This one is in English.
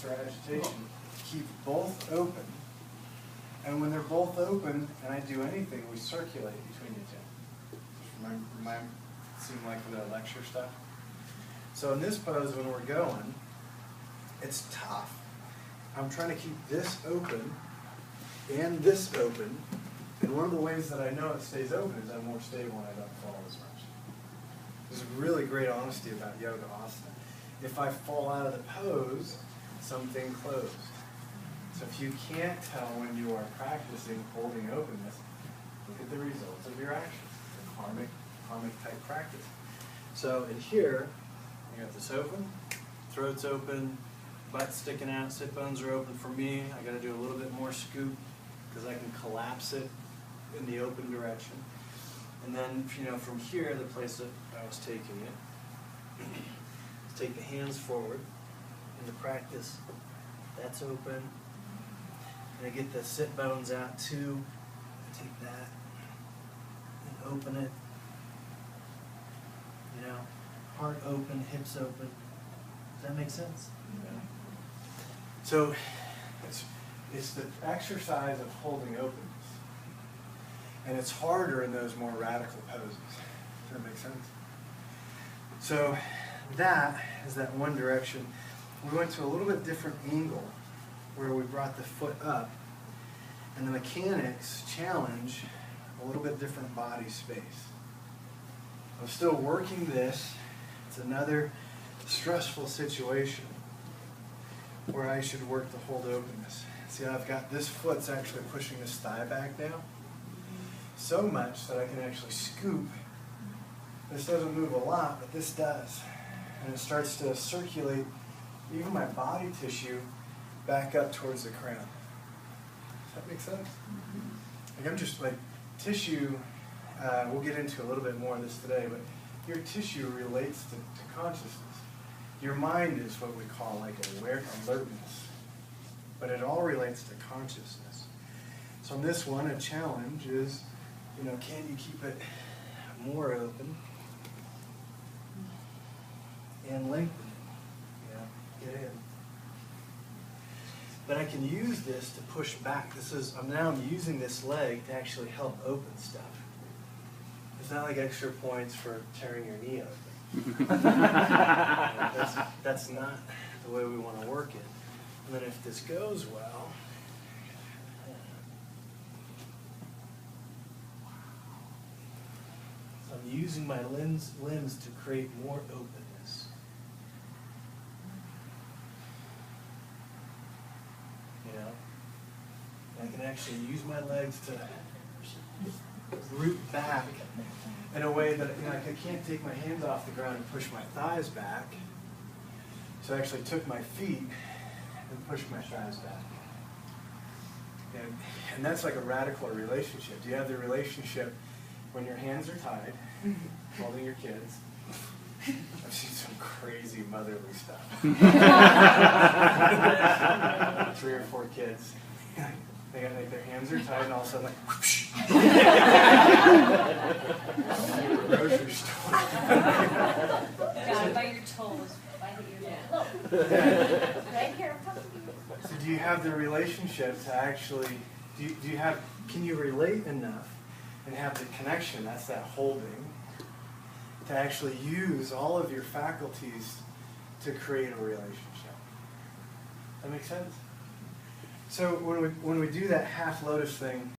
or agitation, keep both open. And when they're both open, and I do anything, we circulate between the two. Seem like the lecture stuff? So in this pose, when we're going, it's tough. I'm trying to keep this open and this open. And one of the ways that I know it stays open is I'm more stable and I don't fall as much. There's really great honesty about yoga asana. If I fall out of the pose, something closed. So if you can't tell when you are practicing holding openness, look at the results of your actions. The karmic type practice. So in here, you got this open, throat's open, butt sticking out, sit bones are open for me. I got to do a little bit more scoop because I can collapse it in the open direction. And then, from here, the place that I was taking it, take the hands forward in the practice. That's open. And I get the sit bones out too. I take that and open it. Heart open, hips open. Does that make sense? Yeah. So it's the exercise of holding openness. And it's harder in those more radical poses. Does that make sense? So that is that one direction. We went to a little bit different angle where we brought the foot up. And the mechanics challenge a little bit different body space. I'm still working this. It's another stressful situation where I should work to hold openness. See, I've got this foot's actually pushing this thigh back down so much that I can actually scoop. This doesn't move a lot, but this does. And it starts to circulate even my body tissue back up towards the crown. Does that make sense? Like I'm just like tissue, we'll get into a little bit more of this today, but your tissue relates to consciousness. Your mind is what we call like alertness, but it all relates to consciousness. So in this one, a challenge is, can you keep it more open and lengthen it, get in. But I can use this to push back. I'm using this leg to actually help open stuff. It's not like extra points for tearing your knee open. That's not the way we want to work it. And then if this goes well, so I'm using my limbs to create more openness. I can actually use my legs to root back in a way that I can't take my hands off the ground and push my thighs back. So I actually took my feet and pushed my thighs back. And that's like a radical relationship. Do you have the relationship when your hands are tied, holding your kids? I've seen some crazy motherly stuff. 3 or 4 kids. They got like their hands are tied and all of a sudden like whoosh. Grocery store. God, by your toes. By your right here. So do you have the relationship to actually can you relate enough and have the connection, that's that holding, to actually use all of your faculties to create a relationship? That makes sense? So when we do that half lotus thing,